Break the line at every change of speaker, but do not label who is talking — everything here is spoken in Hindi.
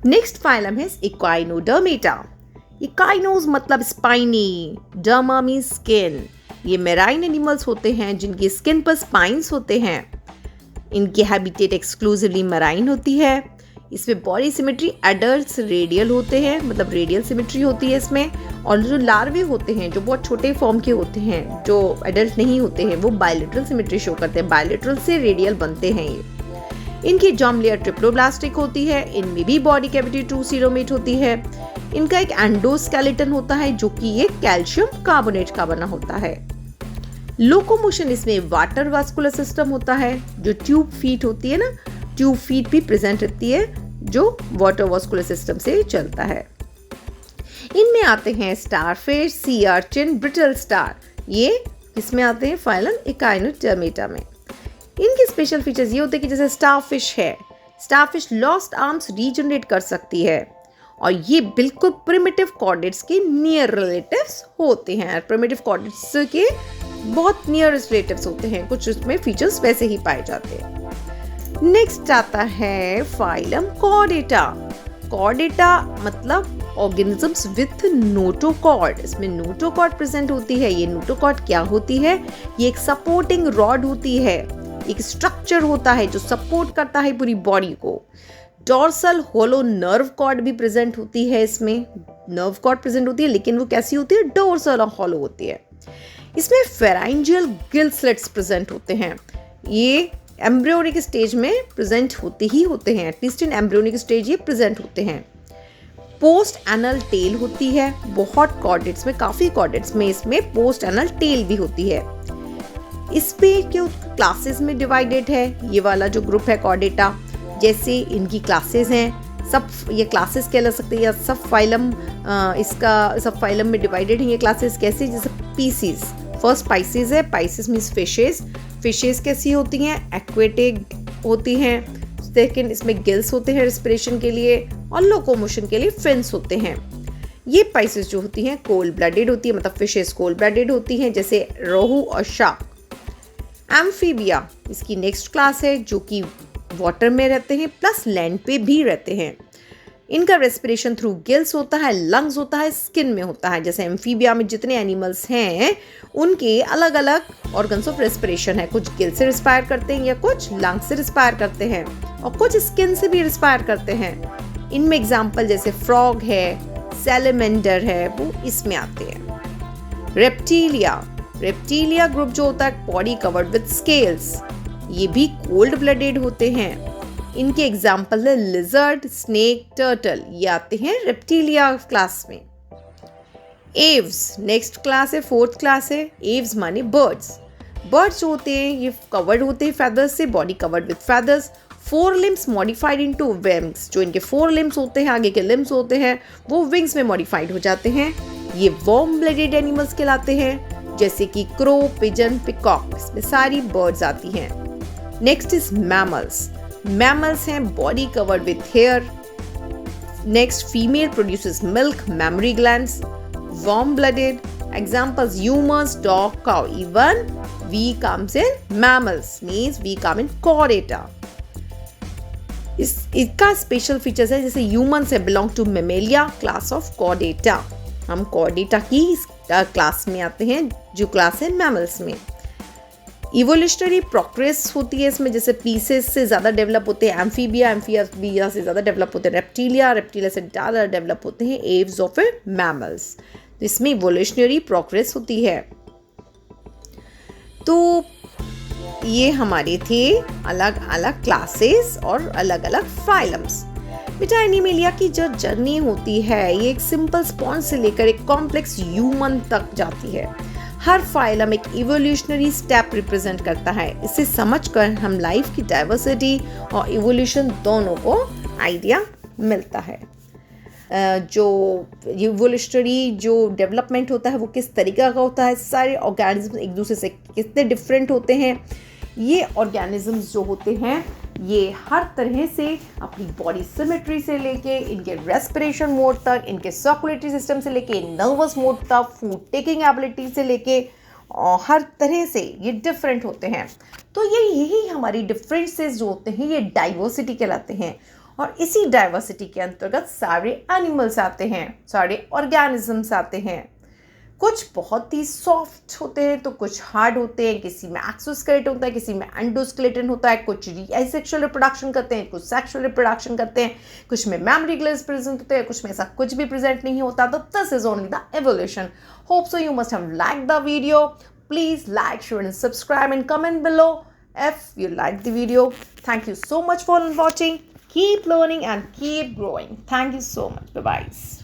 नेक्स्ट फाइलम है इक्वाइनोडर्मेटा। इक्वाइनोस मतलब स्पाइनी, डर्मा मीन स्किन। ये मेराइन एनिमल्स होते हैं जिनकी स्किन पर स्पाइंस होते हैं। इनकी हैबिटेट एक्सक्लूसिवली मराइन होती है। इसमें बॉडी सिमेट्री एडल्ट्स रेडियल होते हैं, मतलब रेडियल सिमेट्री होती है इसमें। और जो लार्वे होते हैं जो बहुत छोटे फॉर्म के होते हैं, जो एडल्ट नहीं होते हैं, वो बायलेटरल सिमेट्री शो करते हैं। बायलेटरल से रेडियल बनते हैं ये। इनकी जर्म लेयर ट्रिप्लोब्लास्टिक होती है। इनमें भी बॉडी कैविटी टू सीरोमेट होती है। इनका एक एंडोस्केलेटन होता है जो कि ये कैल्शियम कार्बोनेट का बना होता है। लोकोमोशन इसमें वाटर वास्कुलर सिस्टम होता है। जो ट्यूब फीट होती है ना, ट्यूब फीट भी प्रेजेंट रहती है जो वाटर वास्कुलर सिस्टम से चलता है। इनमें आते हैं starfish, sea urchin, brittle star. ये किसमें आते हैं? फाइलम इक्वाइनोडर्मेटा में। इनके स्पेशल फीचर्स ये होते हैं कि जैसे स्टारफिश है, स्टारफिश लॉस्ट आर्म्स रीजनरेट कर सकती है और ये बिल्कुल प्रिमिटिव कॉर्डेट्स के नियर रिलेटिव्स होते हैं। प्रिमिटिव कॉर्डेट्स के बहुत नियरेस्ट रिलेटिव्स होते हैं, कुछ उसमें फीचर्स वैसे ही पाए जाते हैं। नेक्स्ट आता है फाइलम कॉर्डेटा। कॉर्डेटा मतलब ऑर्गेनिजम्स विथ नोटोकॉर्ड। इसमें नोटोकॉर्ड प्रेजेंट होती है। ये नोटोकॉर्ड क्या होती है? ये एक सपोर्टिंग रॉड होती है, एक स्ट्रक्चर होता है जो सपोर्ट करता है पूरी बॉडी को। डॉर्सल होलो नर्व कॉर्ड भी प्रेजेंट होती है। इसमें नर्व कॉर्ड प्रेजेंट होती है, लेकिन वो कैसी होती है? डोर्सल और होलो होती है। इसमें फेराइंजियल गिल स्लिट्स प्रेजेंट होते हैं। ये एम्ब्रियोनिक स्टेज में प्रेजेंट होते ही होते हैं, एटलीस्ट इन एम्ब्रियोनिक स्टेज ये प्रेजेंट होते हैं। पोस्ट एनल टेल होती है। बहुत कॉर्डेट्स में, काफ़ी कॉर्डेट्स में इसमें पोस्ट एनल टेल भी होती है। इस पे क्यों क्लासेस में डिवाइडेड है ये वाला जो ग्रुप है कॉर्डेटा। जैसे इनकी क्लासेस हैं, सब ये क्लासेस कहला सकते हैं या सब फाइलम, इसका सब फाइलम में डिवाइडेड है ये क्लासेस। कैसे? जैसे पीसीज, फर्स्ट पाइसेस है। Pisces means fishes. फिशेस कैसी होती हैं? एक्वेटिक होती हैं। सेकेंड, इसमें गिल्स होते हैं रेस्पिरेशन के लिए, और लोकोमोशन के लिए फिन्स होते हैं। ये पाइसेस जो होती हैं कोल्ड ब्लडेड होती है, मतलब फिशेस कोल्ड ब्लडेड होती हैं, जैसे रोहू और शार्क। एम्फीबिया इसकी नेक्स्ट क्लास है जो कि वाटर में रहते हैं प्लस लैंड पे भी रहते हैं। इनका रेस्पिरेशन थ्रू गिल्स होता है, लंग्स होता है, स्किन में होता है। जैसे एम्फीबिया में जितने एनिमल्स हैं उनके अलग अलग ऑर्गन्स ऑफ रेस्पिरेशन है। कुछ गिल से रिस्पायर करते हैं या कुछ लंग्स से रिस्पायर करते हैं और कुछ स्किन से भी रिस्पायर करते हैं। इनमें एग्जाम्पल जैसे फ्रॉग है, सैलेमेंडर है, वो इसमें आते हैं। रेप्टीलिया ग्रुप जो होता है बॉडी कवर्ड विद स्केल्स, ये भी कोल्ड ब्लडेड होते हैं। इनके एग्जाम्पल है लिजर्ड, स्नेक, टर्टल, ये आते हैं रेप्टीलिया क्लास में। एव्स नेक्स्ट क्लास है, फोर्थ क्लास है। एव्स माने बर्ड्स। बर्ड्स जो होते हैं ये कवर्ड होते हैं फेदर्स से, body covered with feathers. Four limbs modified into wings. जो इनके फोर लिम्स होते हैं, आगे के लिम्स होते हैं, वो विंग्स में मॉडिफाइड हो जाते हैं। ये वार्म ब्लडेड एनिमल्स कहलाते हैं, जैसे कि क्रो, पिजन, पिकॉक। इसमें सारी बर्ड्स आती हैं। Next is mammals. मैमल्स हैं body covered with hair. Next, female produces milk, mammary glands, warm blooded. Examples humans, dog, cow. Even we comes in mammals, means we come in chordata. इसका स्पेशल फीचर्स है, जैसे ह्यूमंस है belong to mammalia class of chordata. हम कॉर्डेटा की क्लास में आते हैं जो क्लास है मैमल्स में। इवोल्यूशनरी प्रोग्रेस होती है इसमें, जैसे पीसेस से ज़्यादा डेवलप होते हैं एम्फीबिया से ज़्यादा डेवलप होते हैं रेप्टीलिया से ज़्यादा डेवलप होते हैं एव्स ऑफ ए मैमल्स। तो इसमें इवोल्यूशनरी प्रोग्रेस होती है। तो ये हमारे थे अलग अलग क्लासेस और अलग अलग फाइलम्स। बेटा एनिमेलिया की जो जर्नी होती है ये एक सिंपल स्पॉन्ज से लेकर एक कॉम्प्लेक्स ह्यूमन तक जाती है। हर फाइलम एक इवोल्यूशनरी स्टेप रिप्रेजेंट करता है। इसे समझकर हम लाइफ की डाइवर्सिटी और इवोल्यूशन दोनों को आइडिया मिलता है। जो इवोल्यूशनरी जो डेवलपमेंट होता है वो किस तरीका का होता है, सारे ऑर्गेनिज्म एक दूसरे से कितने डिफरेंट होते हैं। ये ऑर्गेनिजम्स जो होते हैं ये हर तरह से अपनी बॉडी सिमेट्री से लेके इनके रेस्पिरेशन मोड तक, इनके सर्कुलेटरी सिस्टम से लेके नर्वस मोड तक, फूड टेकिंग एबिलिटी से लेके हर तरह से ये डिफरेंट होते हैं। तो यही हमारी डिफरेंसेस जो होते हैं ये डाइवर्सिटी कहलाते हैं। और इसी डाइवर्सिटी के अंतर्गत सारे एनिमल्स आते हैं, सारे ऑर्गेनिजम्स आते हैं। कुछ बहुत ही सॉफ्ट होते हैं तो कुछ हार्ड होते हैं, किसी में एक्सोस्केलेटन होता है, किसी में एंडोस्केलेटन होता है, कुछ एसेक्सुअल रिप्रोडक्शन करते हैं, कुछ सेक्सुअल रिप्रोडक्शन करते हैं, कुछ में मैमरी ग्लैंड्स प्रेजेंट होते हैं, कुछ में ऐसा कुछ भी प्रेजेंट नहीं होता। तो this is only the evolution. Hope so you must have liked the video. Please like, share and subscribe and comment below if you liked the video. Thank you so much for watching. Keep learning and keep growing. Thank you so much. Bye-bye.